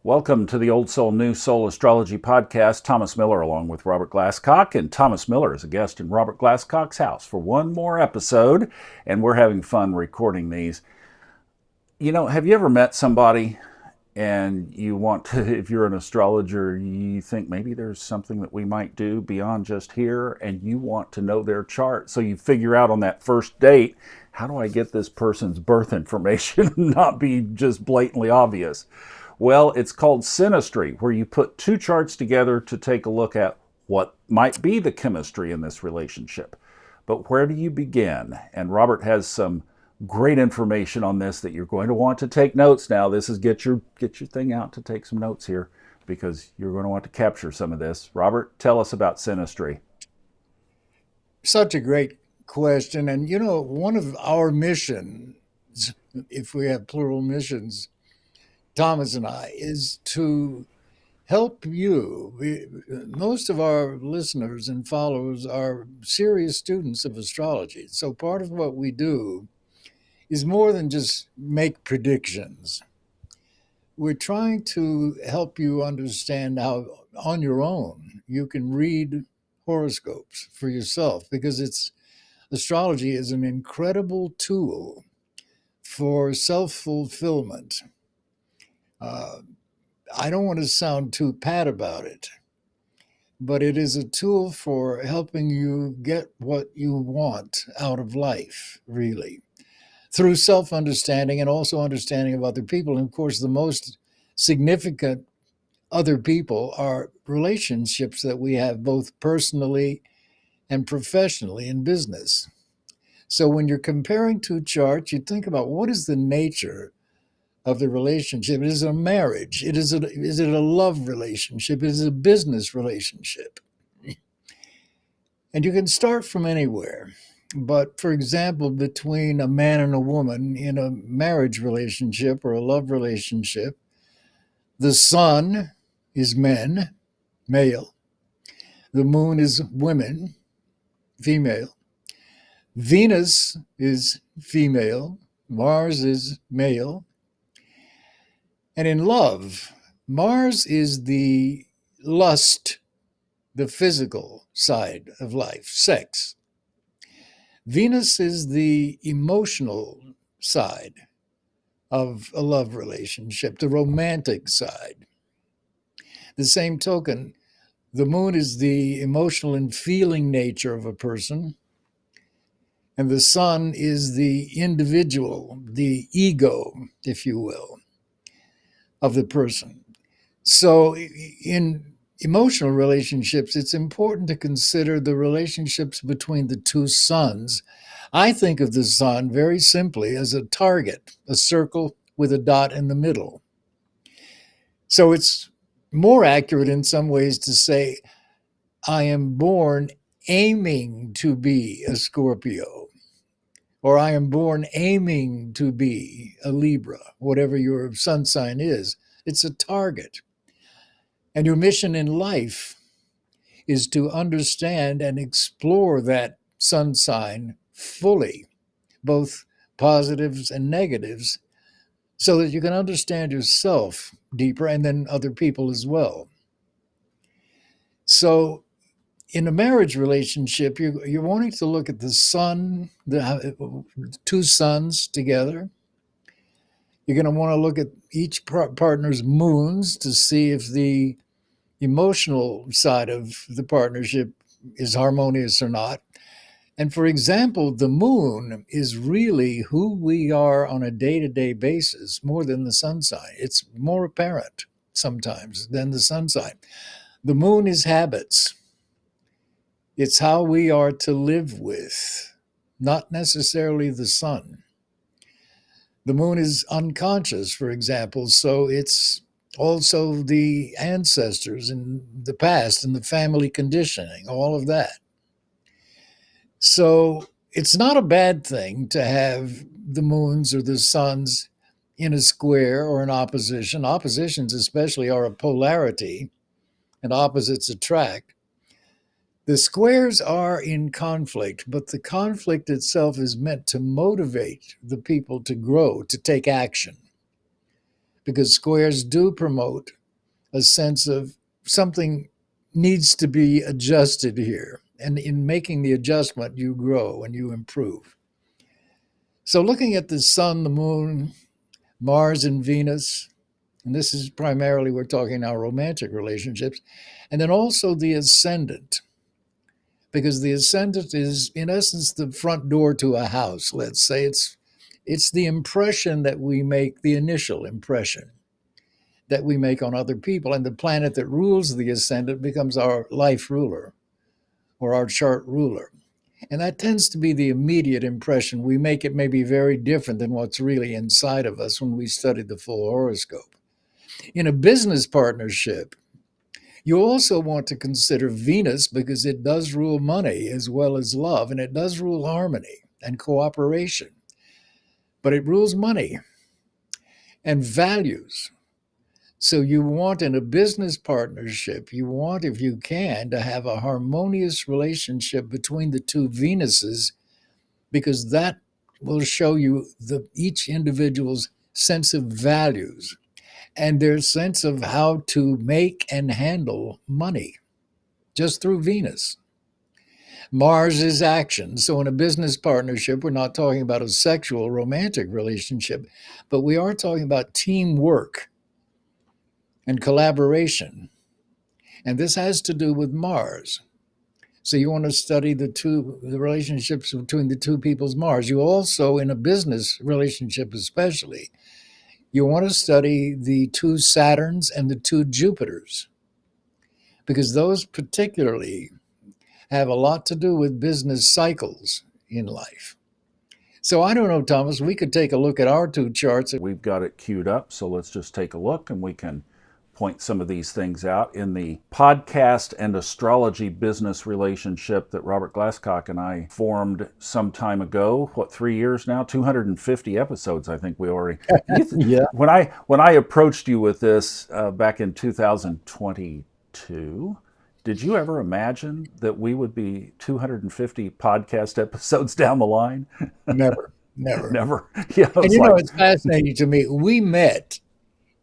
Welcome to the Old Soul, New Soul Astrology podcast. Thomas Miller along with Robert Glasscock. And Thomas Miller is a guest in Robert Glasscock's house for one more episode. And we're having fun recording these. You know, have you ever met somebody and you want to, if you're an astrologer, you think maybe there's something that we might do beyond just here, and you want to know their chart. So you figure out on that first date, how do I get this person's birth information and not be just blatantly obvious? Well, it's called Synastry, where you put two charts together to take a look at what might be the chemistry in this relationship. But where do you begin? And Robert has some great information on this that you're going to want to take notes now. This is get your thing out to take some notes here, because you're going to want to capture some of this. Robert, tell us about Synastry. Such a great question. And you know, one of our missions, if we have plural missions, Thomas and I, is to help you. Most of our listeners and followers are serious students of astrology. So part of what we do is more than just make predictions. We're trying to help you understand how, on your own, you can read horoscopes for yourself, because astrology is an incredible tool for self-fulfillment. I don't want to sound too pat about it, but it is a tool for helping you get what you want out of life, really, through self-understanding and also understanding of other people. And of course, the most significant other people are relationships that we have both personally and professionally in business. So when you're comparing two charts, you think about what is the nature of the relationship. Is it a marriage? Is it a love relationship? Is it a business relationship? And you can start from anywhere. But for example, between a man and a woman in a marriage relationship or a love relationship, the sun is men, male. The moon is women, female. Venus is female. Mars is male. And in love, Mars is the lust, the physical side of life, sex. Venus is the emotional side of a love relationship, the romantic side. The same token, the moon is the emotional and feeling nature of a person, and the sun is the individual, the ego, if you will, of the person. So in emotional relationships, it's important to consider the relationships between the two suns. I think of the sun very simply as a target, a circle with a dot in the middle. So it's more accurate in some ways to say, I am born aiming to be a Scorpio, or I am born aiming to be a Libra, whatever your sun sign is. It's a target. And your mission in life is to understand and explore that sun sign fully, both positives and negatives, so that you can understand yourself deeper and then other people as well. So in a marriage relationship, you're wanting to look at the sun, the two suns together. You're going to want to look at each partner's moons to see if the emotional side of the partnership is harmonious or not. And for example, the moon is really who we are on a day-to-day basis more than the sun sign. It's more apparent sometimes than the sun sign. The moon is habits. It's how we are to live with, not necessarily the sun. The moon is unconscious, for example, so it's also the ancestors in the past and the family conditioning, all of that. So it's not a bad thing to have the moons or the suns in a square or an opposition. Oppositions especially are a polarity, and opposites attract. The squares are in conflict, but the conflict itself is meant to motivate the people to grow, to take action. because squares do promote a sense of something needs to be adjusted here. And in making the adjustment, you grow and you improve. So, looking at the sun, the moon, Mars, and Venus, and this is primarily, we're talking now romantic relationships, and then also the ascendant, because the ascendant is, in essence, the front door to a house. Let's say it's the impression that we make, the initial impression that we make on other people. And the planet that rules the ascendant becomes our life ruler or our chart ruler. And that tends to be the immediate impression. We make it maybe very different than what's really inside of us when we study the full horoscope. In a business partnership, you also want to consider Venus because it does rule money as well as love, and it does rule harmony and cooperation. But it rules money and values. So you want in a business partnership, you want, if you can, to have a harmonious relationship between the two Venuses, because that will show you each individual's sense of values and their sense of how to make and handle money just through Venus. Mars is action. So in a business partnership, we're not talking about a sexual romantic relationship, but we are talking about teamwork and collaboration. And this has to do with Mars. So you want to study the relationships between the two people's Mars. You also, in a business relationship especially, you want to study the two Saturns and the two Jupiters, because those particularly have a lot to do with business cycles in life. So I don't know, Thomas, we could take a look at our two charts. We've got it queued up, so let's just take a look and we can point some of these things out in the podcast and astrology business relationship that Robert Glasscock and I formed some time ago. 3 years now? 250 episodes, I think we already. Yeah. When I approached you with this back in 2022, did you ever imagine that we would be 250 podcast episodes down the line? Never, never. Never. Yeah. And it's fascinating to me. We met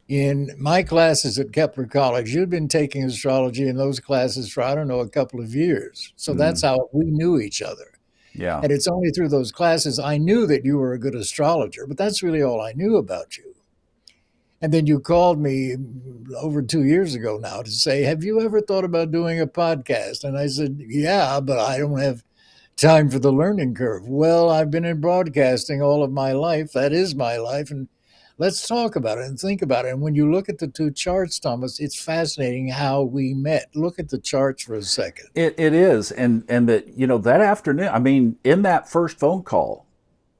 in my classes at Kepler College. You'd been taking astrology in those classes for, I don't know, a couple of years. So that's how we knew each other. Yeah. And it's only through those classes I knew that you were a good astrologer, but that's really all I knew about you. And then you called me over 2 years ago now to say, have you ever thought about doing a podcast? And I said, yeah, but I don't have time for the learning curve. Well, I've been in broadcasting all of my life. That is my life. And let's talk about it and think about it. And when you look at the two charts, Thomas, it's fascinating how we met. Look at the charts for a second. It is. And that, that afternoon, I mean, in that first phone call,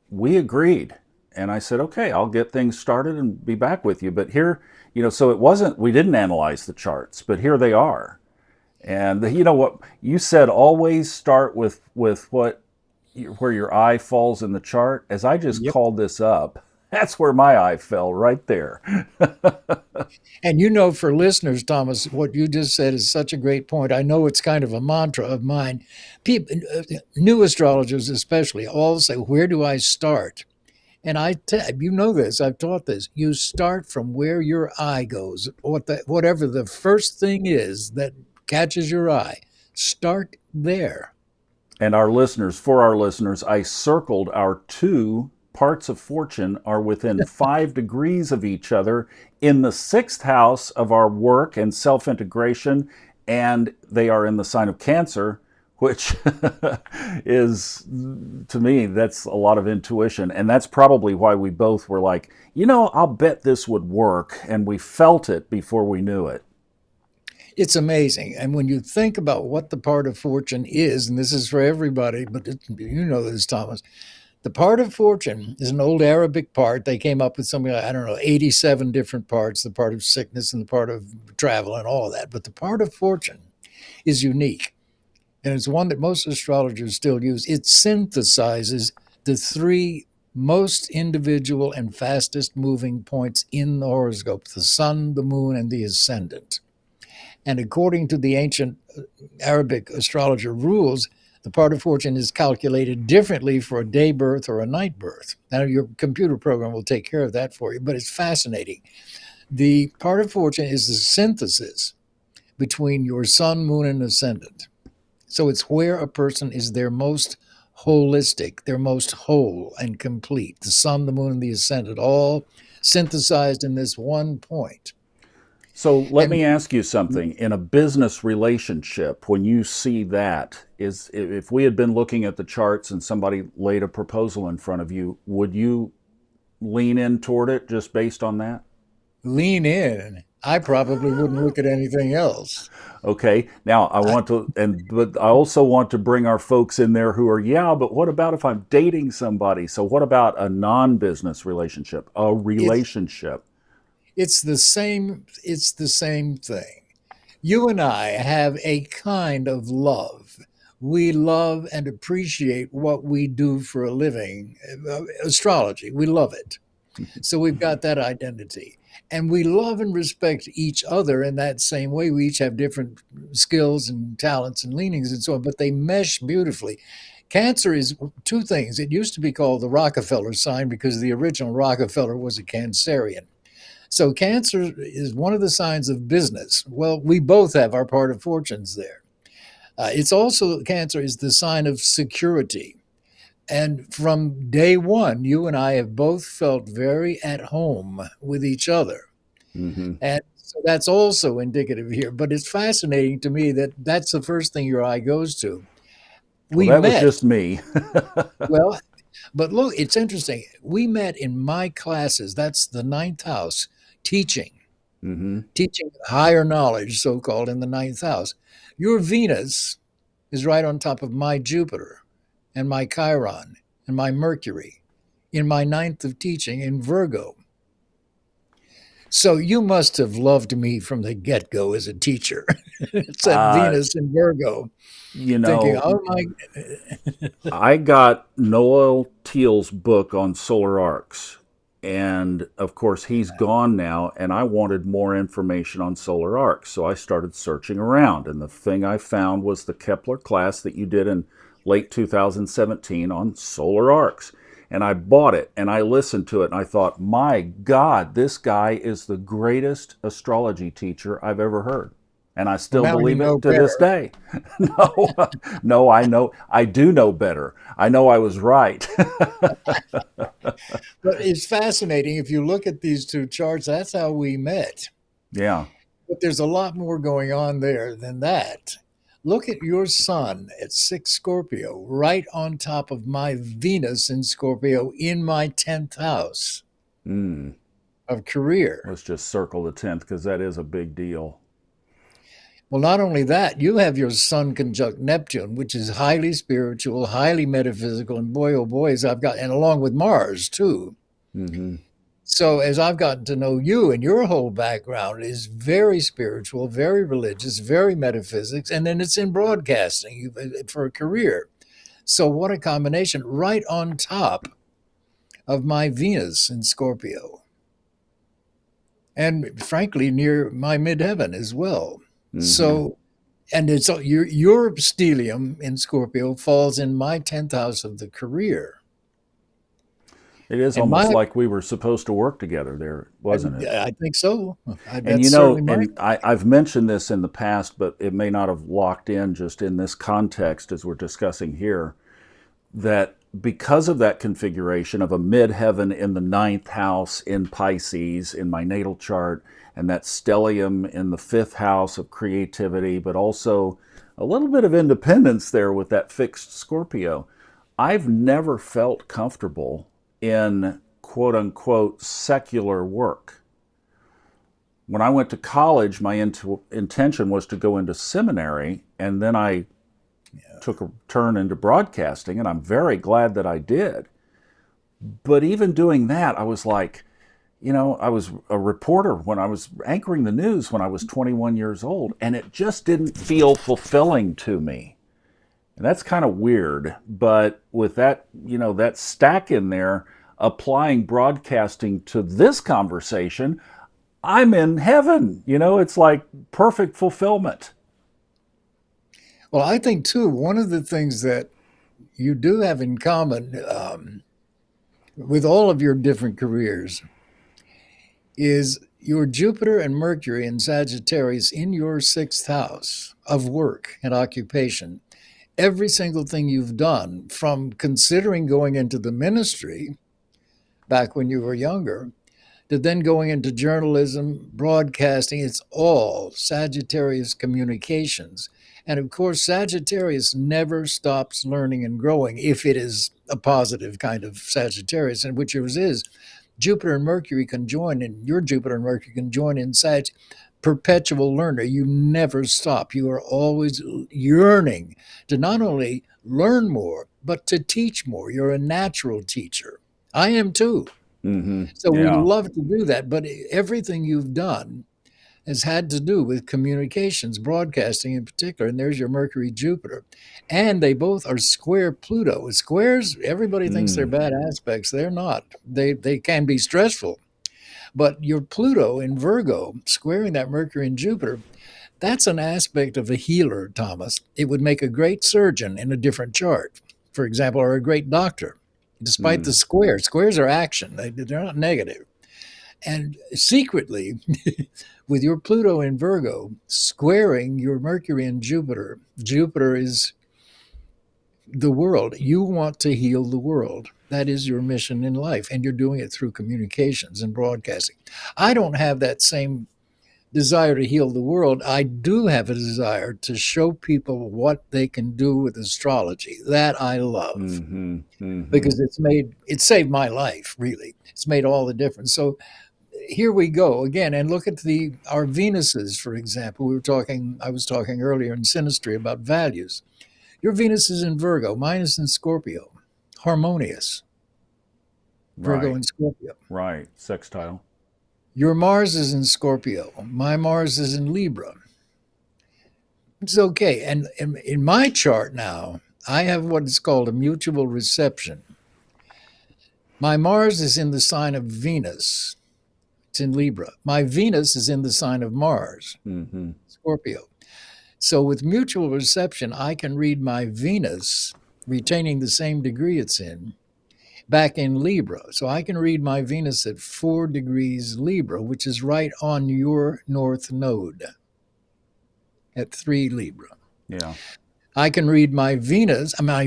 we agreed. And I said, okay, I'll get things started and be back with you. But here, so it wasn't, we didn't analyze the charts, but here they are. And what you said, always start with where your eye falls in the chart. As I just called this up, that's where my eye fell, right there. And for listeners, Thomas, what you just said is such a great point. I know it's kind of a mantra of mine. People, new astrologers especially, all say, where do I start? And this, I've taught this. You start from where your eye goes, whatever the first thing is that catches your eye. Start there. And for our listeners, I circled our two parts of fortune are within 5 degrees of each other in the 6th house of our work and self-integration, and they are in the sign of Cancer, which is, to me, that's a lot of intuition. And that's probably why we both were like, I'll bet this would work. And we felt it before we knew it. It's amazing. And when you think about what the part of fortune is, and this is for everybody, but you know this, Thomas, the part of fortune is an old Arabic part. They came up with something like, 87 different parts, the part of sickness and the part of travel and all of that. But the part of fortune is unique. And it's one that most astrologers still use. It synthesizes the 3 most individual and fastest moving points in the horoscope: the sun, the moon, and the ascendant. And according to the ancient Arabic astrologer rules, the part of fortune is calculated differently for a day birth or a night birth. Now, your computer program will take care of that for you, but it's fascinating. The part of fortune is the synthesis between your sun, moon, and ascendant. So it's where a person is their most holistic, their most whole and complete. The sun, the moon, and the ascendant, all synthesized in this one point. So let And me ask you something. In a business relationship, when you see that, is if we had been looking at the charts and somebody laid a proposal in front of you, would you lean in toward it just based on that? lean in. I probably wouldn't look at anything else. Okay. Now I I, want to, but I also want to bring our folks in there who are, yeah, but what about if I'm dating somebody? So what about a non-business relationship, a it's relationship? it's the same thing. You and I have a kind of love. We love and appreciate what we do for a living. Astrology, we love it. So we've got that identity. And we love and respect each other in that same way. We each have different skills and talents and leanings and so on, but they mesh beautifully. Cancer is two things. It used to be called the Rockefeller sign because the original Rockefeller was a Cancerian. So Cancer is one of the signs of business. Well, we both have our part of fortunes there. It's also, Cancer is the sign of security. And from day one, you and I have both felt very at home with each other. Hmm. And so that's also indicative here. But it's fascinating to me that that's the first thing your eye goes to. Well, We that was met, just me. well, but look, it's interesting. We met in my classes. That's the ninth house, teaching, Hmm. teaching higher knowledge, so called, in the ninth house. Your Venus is right on top of my Jupiter and my Chiron and my Mercury in my ninth of teaching in Virgo. So you must have loved me from the get go as a teacher. It's that Uh, Venus in Virgo you thinking, know, oh my, I got Noel Teal's book on solar arcs. And of course, he's gone now, and I wanted more information on solar arcs. So I started searching around, and the thing I found was the Kepler class that you did in late 2017 on solar arcs. And I bought it and I listened to it, and I thought, my God, this guy is the greatest astrology teacher I've ever heard. And I well, still now you believe know it to this better. day. No, no, I know, I do know better. I know I was right. But it's fascinating. If you look at these two charts, that's how we met. Yeah. But there's a lot more going on there than that. Look at your sun at 6 Scorpio, right on top of my Venus in Scorpio in my 10th house Mm. of career. Let's just circle the 10th because that is a big deal. Well, not only that, you have your sun conjunct Neptune, which is highly spiritual, highly metaphysical, and boy, oh boy, as I've got, and along with Mars too. Hmm. So as I've gotten to know you, and your whole background is very spiritual, very religious, very metaphysics, and then it's in broadcasting for a career. So what a combination! Right on top of my Venus in Scorpio, and frankly near my midheaven as well. Hmm. So and it's your stellium in Scorpio falls in my 10th house of the career. It is And almost my like we were supposed to work together there, wasn't it? I think so. And That's certainly my I've mentioned this in the past, but it may not have locked in just in this context as we're discussing here, that because of that configuration of a midheaven in the ninth house in Pisces in my natal chart, and that stellium in the fifth house of creativity, but also a little bit of independence there with that fixed Scorpio, I've never felt comfortable in quote unquote secular work. When I went to college, my intention was to go into seminary, and then I took a turn into broadcasting, and I'm very glad that I did. But even doing that, I was like, I was a reporter when I was anchoring the news when I was 21 years old, and it just didn't feel fulfilling to me. And that's kind of weird. But with that, that stack in there, applying broadcasting to this conversation, I'm in heaven. It's like perfect fulfillment. well. I think too. One of the things that you do have in common with all of your different careers is your Jupiter and Mercury in Sagittarius in your sixth house of work and occupation, every single thing you've done, from considering going into the ministry back when you were younger to then going into journalism, broadcasting, it's all Sagittarius communications. And of course, Sagittarius never stops learning and growing if it is a positive kind of Sagittarius, and which yours is. Jupiter and Mercury can join, and your Jupiter and Mercury can join in Sag. Perpetual learner. You never stop. You are always yearning to not only learn more, but to teach more. You're a natural teacher. I am too. Mm-hmm. So we Yeah. love to do that. But everything you've done has had to do with communications, broadcasting in particular. And there's your Mercury Jupiter. And they both are square Pluto. Squares, everybody thinks they're Mm. bad aspects. They're not. They can be stressful. But your Pluto in Virgo, squaring that Mercury and Jupiter, that's an aspect of a healer, Thomas. It would make a great surgeon in a different chart, for example, or a great doctor, despite the Mm. square. Squares are action, they're not negative. And secretly, with your Pluto in Virgo squaring your Mercury and Jupiter, Jupiter is the world. You want to heal the world. That is your mission in life. And you're doing it through communications and broadcasting. I don't have that same desire to heal the world. I do have a desire to show people what they can do with astrology. That I love Mm-hmm. Mm-hmm. because it saved my life, really. It's made all the difference. So here we go again, and look at our Venuses, for example. I was talking earlier in Synastry about values. Your Venus is in Virgo, mine is in Scorpio. Harmonious. Virgo Right. and Scorpio. Right. Sextile. Your Mars is in Scorpio. My Mars is in Libra. It's okay. And in my chart now, I have what is called a mutual reception. My Mars is in the sign of Venus. It's in Libra. My Venus is in the sign of Mars, Mm-hmm. Scorpio. So with mutual reception, I can read my Venus, retaining the same degree it's in, back in Libra. So I can read my Venus at 4 degrees Libra, which is right on your north node at 3 Libra. Yeah. I can read my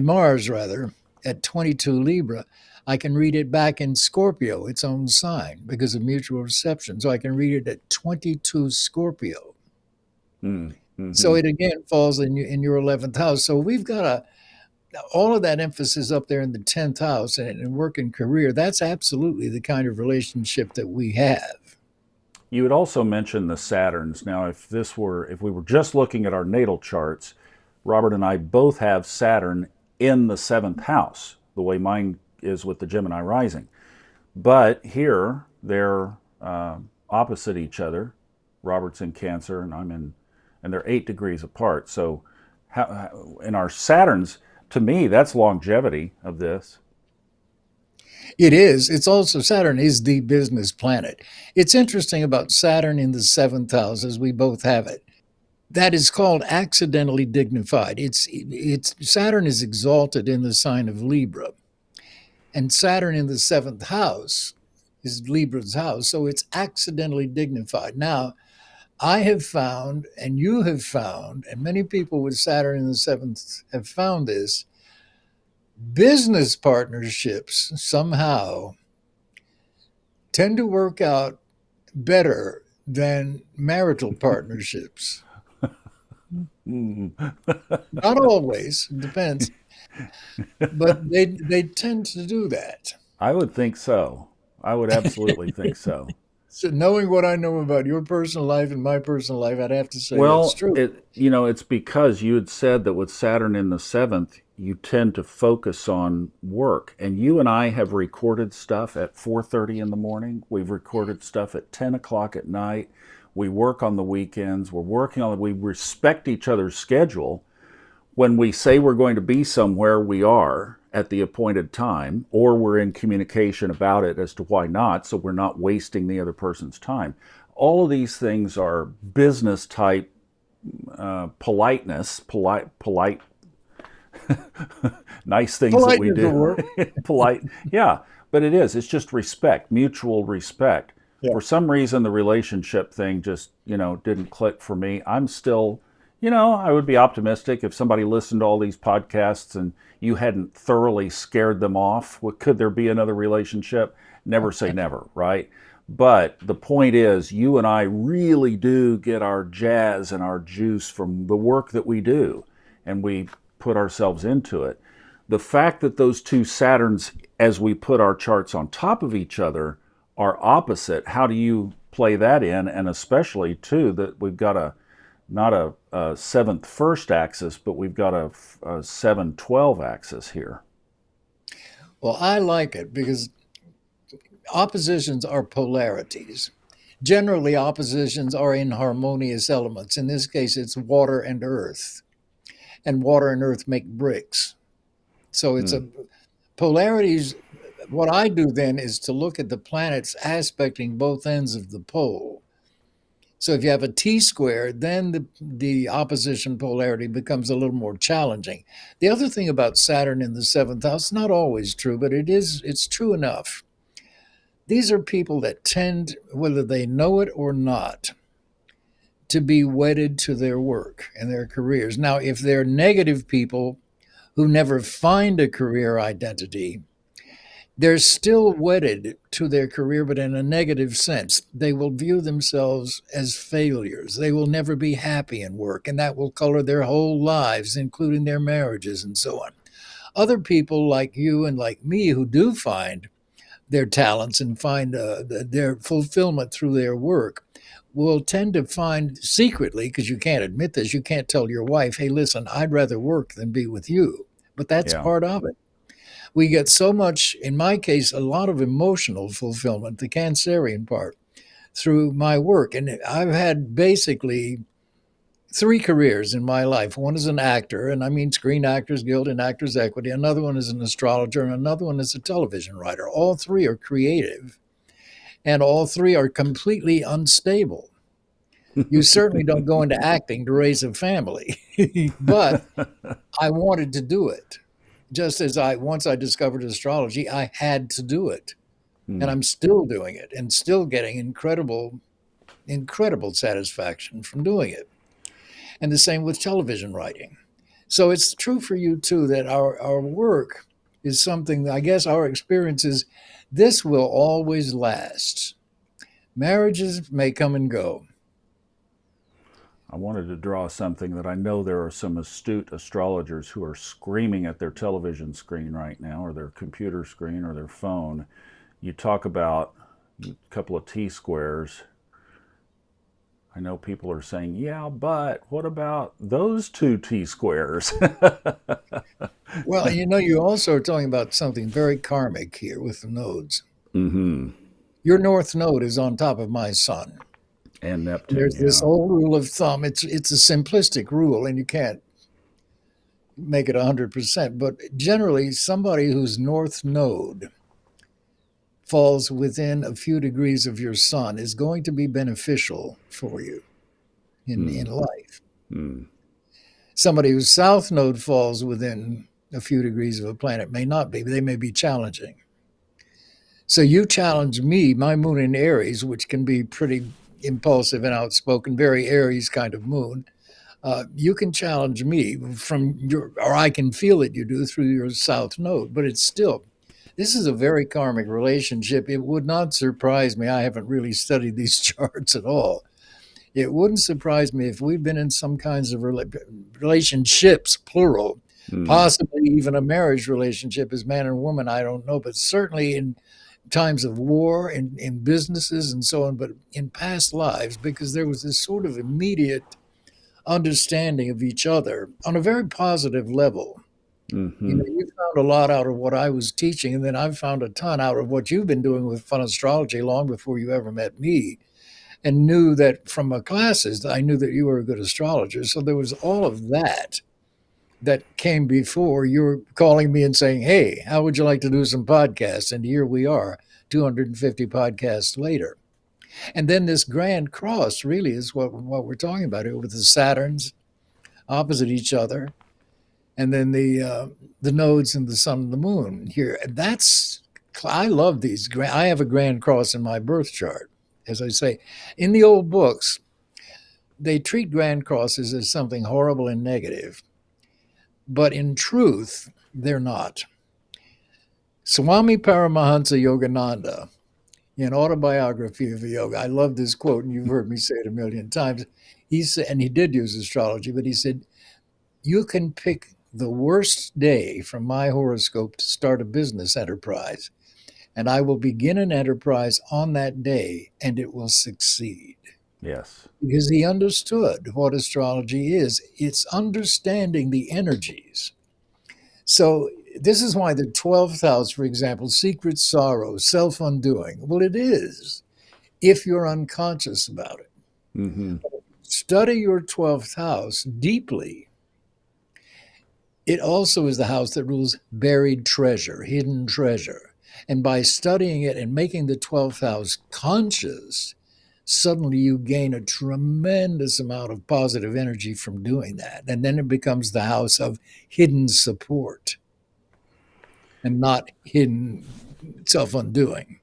Mars rather, at 22 Libra. I can read it back in Scorpio, its own sign, because of mutual reception. So I can read it at 22 Scorpio. So Mm-hmm. it again falls in your 11th house. So we've got all of that emphasis up there in the 10th house and work and career. That's absolutely the kind of relationship that we have. You had also mentioned the Saturns. Now, if we were just looking at our natal charts, Robert and I both have Saturn in the seventh house, the way mine is with the Gemini rising. But here they're opposite each other. Robert's in Cancer, and they're 8 degrees apart. So, in our Saturns, to me, that's longevity of this. It is. It's also Saturn is the business planet. It's interesting about Saturn in the 7th house, as we both have it. That is called accidentally dignified. It's Saturn is exalted in the sign of Libra, and Saturn in the 7th house is Libra's house, so it's accidentally dignified. Now, I have found, and you have found, and many people with Saturn in the 7th have found this, business partnerships somehow tend to work out better than marital partnerships. Mm. Not always, it depends, but they tend to do that. I would think so. I would absolutely think so. So knowing what I know about your personal life and my personal life, I'd have to say that's Well, true. it's because you had said that with Saturn in the seventh, you tend to focus on work. And you and I have recorded stuff at 4:30 in the morning. We've recorded stuff at 10 o'clock at night. We work on the weekends. We respect each other's schedule. When we say we're going to be somewhere, we are at the appointed time, or we're in communication about it as to why not, so we're not wasting the other person's time. All of these things are business type politeness, polite, nice things Polite that we is a do. word. Polite, yeah, but it is. It's just respect, mutual respect. Yeah. For some reason, the relationship thing just, didn't click for me. I'm still, I would be optimistic if somebody listened to all these podcasts and you hadn't thoroughly scared them off. Could there be another relationship? Never say never, right? But the point is, you and I really do get our jazz and our juice from the work that we do, and we put ourselves into it. The fact that those two Saturns, as we put our charts on top of each other, are opposite, how do you play that in? And especially, too, that we've got not a seventh first axis, but we've got a 7-12 axis here. Well, I like it because oppositions are polarities. Generally, oppositions are inharmonious elements. In this case, it's water and earth, and water and earth make bricks. So it's Hmm. a polarities. What I do then is to look at the planets aspecting both ends of the pole. So if you have a T square, then the opposition polarity becomes a little more challenging. The other thing about Saturn in the seventh house, not always true, but it's true enough. These are people that tend, whether they know it or not, to be wedded to their work and their careers. Now, if they're negative people who never find a career identity, they're still wedded to their career, but in a negative sense. They will view themselves as failures. They will never be happy in work, and that will color their whole lives, including their marriages and so on. Other people like you and like me who do find their talents and find their fulfillment through their work will tend to find secretly, because you can't admit this, you can't tell your wife, hey, listen, I'd rather work than be with you. But that's Yeah. part of it. We get so much, in my case, a lot of emotional fulfillment, the Cancerian part, through my work. And I've had basically three careers in my life. One is an actor, and I mean Screen Actors Guild and Actors Equity. Another one is an astrologer, and another one is a television writer. All three are creative, and all three are completely unstable. You certainly don't go into acting to raise a family, but I wanted to do it. Just as once I discovered astrology, I had to do it. And Hmm. I'm still doing it and still getting incredible satisfaction from doing it. And the same with television writing. So it's true for you too that our work is something, I guess our experience is this will always last. Marriages may come and go. I wanted to draw something that I know there are some astute astrologers who are screaming at their television screen right now, or their computer screen, or their phone. You talk about a couple of T squares. I know people are saying, yeah, but what about those two T squares? Well, you also are talking about something very karmic here with the nodes. Mm-hmm. Your north node is on top of my sun. And And Neptune, there's this yeah. old rule of thumb. It's a simplistic rule, and you can't make it 100%. But generally, somebody whose north node falls within a few degrees of your sun is going to be beneficial for you in Hmm. life. Hmm. Somebody whose south node falls within a few degrees of a planet may not be. They may be challenging. So you challenge me, my moon in Aries, which can be pretty impulsive and outspoken, very Aries kind of moon. You can challenge me from your, or I can feel that you do through your south node, but it's still, this is a very karmic relationship. It would not surprise me. I haven't really studied these charts at all. It wouldn't surprise me if we've been in some kinds of relationships, plural, Hmm. possibly even a marriage relationship as man and woman. I don't know, but certainly in times of war, in businesses and so on, but in past lives, because there was this sort of immediate understanding of each other on a very positive level. Mm-hmm. You found a lot out of what I was teaching, and then I've found a ton out of what you've been doing with fun astrology long before you ever met me, and knew that from my classes, I knew that you were a good astrologer. So there was all of that that came before you were calling me and saying, hey, how would you like to do some podcasts? And here we are, 250 podcasts later. And then this grand cross really is what we're talking about here with the Saturns opposite each other, and then the nodes and the sun and the moon here. That's I love these. I have a grand cross in my birth chart. as I say. In the old books, they treat grand crosses as something horrible and negative, but in truth, they're not. Swami Paramahansa Yogananda, in Autobiography of Yoga, I love this quote, and you've heard me say it a million times. He said, and he did use astrology, but he said, "You can pick the worst day from my horoscope to start a business enterprise, and I will begin an enterprise on that day, and it will succeed." Yes. Because he understood what astrology is. It's understanding the energies. So this is why the 12th house, for example, secret sorrow, self-undoing, well, it is if you're unconscious about it. Mm-hmm. Study your 12th house deeply. It also is the house that rules buried treasure, hidden treasure. And by studying it and making the 12th house conscious, suddenly you gain a tremendous amount of positive energy from doing that. And then it becomes the house of hidden support and not hidden self undoing.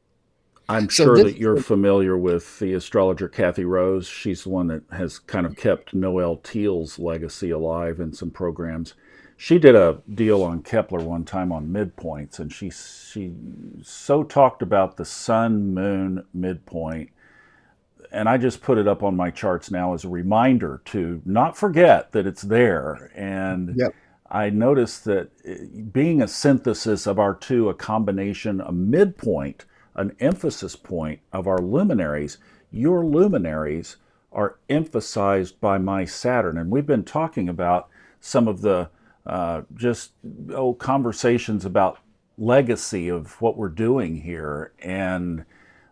I'm So sure this that you're familiar with the astrologer Kathy Rose. She's the one that has kind of kept Noel Teal's legacy alive in some programs. She did a deal on Kepler one time on midpoints, and she so talked about the sun moon midpoint. And I just put it up on my charts now as a reminder to not forget that it's there. And Yep. I noticed that being a synthesis of our two, a combination, a midpoint, an emphasis point of our luminaries, your luminaries are emphasized by my Saturn. And we've been talking about some of the conversations about legacy of what we're doing here. And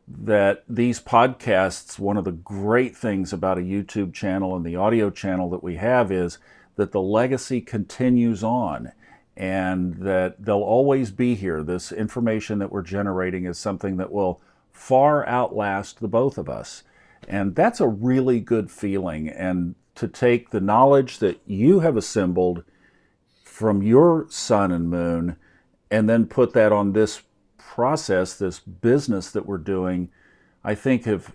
that these podcasts, one of the great things about a YouTube channel and the audio channel that we have is that the legacy continues on and that they'll always be here. This information that we're generating is something that will far outlast the both of us. And that's a really good feeling. And to take the knowledge that you have assembled from your sun and moon and then put that on this process, this business that we're doing, I think if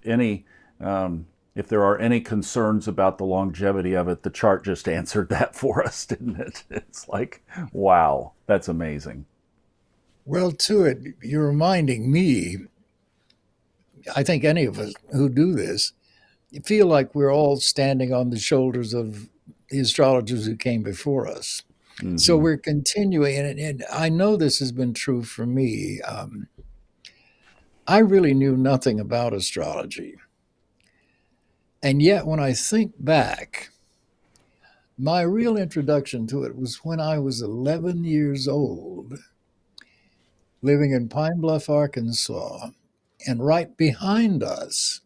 there are any concerns about the longevity of it, the chart just answered that for us, didn't it? It's like, wow, that's amazing. Well, to it, you're reminding me, I think any of us who do this feel like we're all standing on the shoulders of the astrologers who came before us. So Mm-hmm. we're continuing, and I know this has been true for me. I really knew nothing about astrology. And yet, when I think back, my real introduction to it was when I was 11 years old, living in Pine Bluff, Arkansas. And right behind us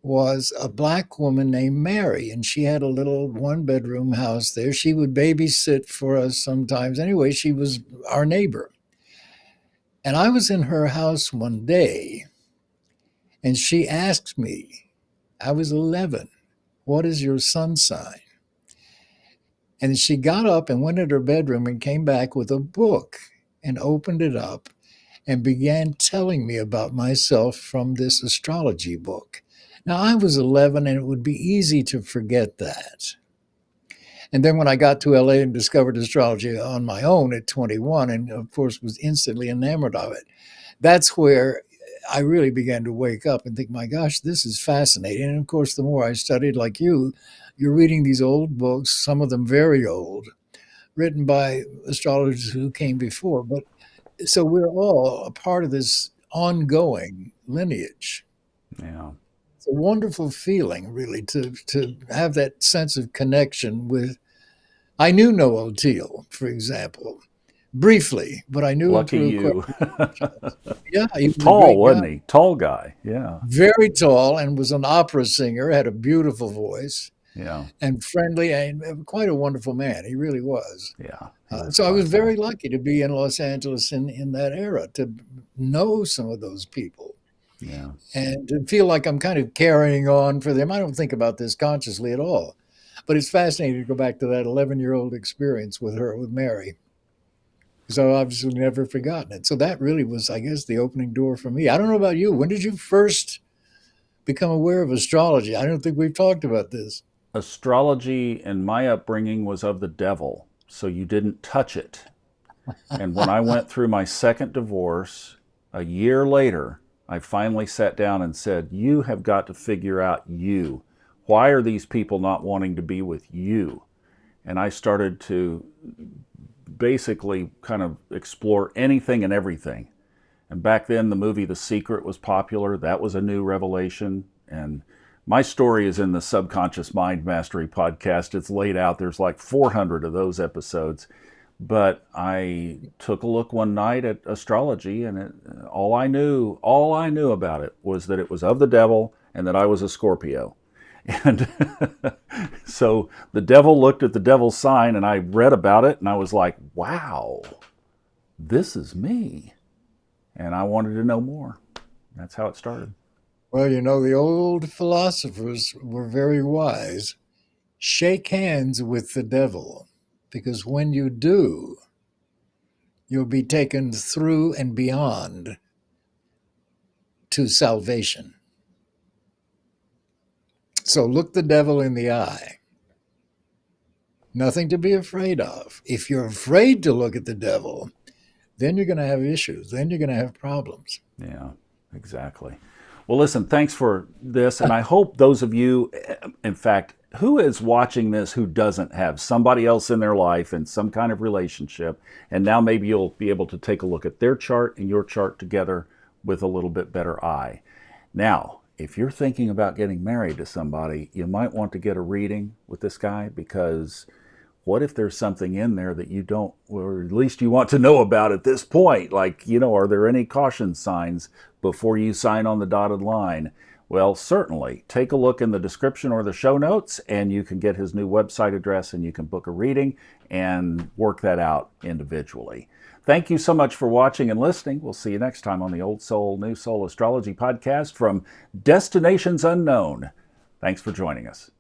was a black woman named Mary, and she had a little one-bedroom house there. She would babysit for us sometimes. Anyway, she was our neighbor. And I was in her house one day, and she asked me, I was 11, "What is your sun sign?" And she got up and went into her bedroom and came back with a book and opened it up and began telling me about myself from this astrology book. Now, I was 11, and it would be easy to forget that. And then when I got to LA and discovered astrology on my own at 21, and of course was instantly enamored of it, that's where I really began to wake up and think, my gosh, this is fascinating. And of course, the more I studied, like you're reading these old books, some of them very old, written by astrologers who came before. But so we're all a part of this ongoing lineage. Yeah. It's a wonderful feeling, really, to have that sense of connection with. I knew Noel Teal, for example, briefly, but I knew him Lucky through quite you. a chance. Yeah, he was a Tall, great guy. wasn't he? Tall guy. Yeah. Very tall and was an opera singer, had a beautiful voice Yeah. and friendly and quite a wonderful man. He really was. Yeah. He was So I was classy. very lucky to be in Los Angeles in that era, to know some of those people Yeah. and to feel like I'm kind of carrying on for them. I don't think about this consciously at all, but it's fascinating to go back to that 11-year-old experience with her, with Mary, because I've obviously never forgotten it. So that really was, I guess, the opening door for me. I don't know about you. When did you first become aware of astrology? I don't think we've talked about this. Astrology in my upbringing was of the devil, so you didn't touch it. And when I went through my second divorce, a year later, I finally sat down and said, you have got to figure out you. Why are these people not wanting to be with you? And I started to basically kind of explore anything and everything. And back then, the movie The Secret was popular. That was a new revelation. And my story is in the Subconscious Mind Mastery podcast. It's laid out. There's like 400 of those episodes. But I took a look one night at astrology, and all I knew about it was that it was of the devil and that I was a Scorpio. And so the devil looked at the devil's sign, and I read about it, and I was like, wow, this is me. And I wanted to know more. That's how it started. Well, the old philosophers were very wise. Shake hands with the devil, because when you do, you'll be taken through and beyond to salvation. So look the devil in the eye. Nothing to be afraid of. If you're afraid to look at the devil, then you're going to have issues. Then you're going to have problems. Yeah, exactly. Well, listen, thanks for this. And I hope those of you, in fact, who is watching this who doesn't have somebody else in their life in some kind of relationship, and now maybe you'll be able to take a look at their chart and your chart together with a little bit better eye. Now, if you're thinking about getting married to somebody, you might want to get a reading with this guy, because what if there's something in there that you don't, or at least you want to know about at this point? Like, are there any caution signs before you sign on the dotted line? Well, certainly take a look in the description or the show notes, and you can get his new website address, and you can book a reading and work that out individually. Thank you so much for watching and listening. We'll see you next time on the Old Soul, New Soul Astrology podcast from Destinations Unknown. Thanks for joining us.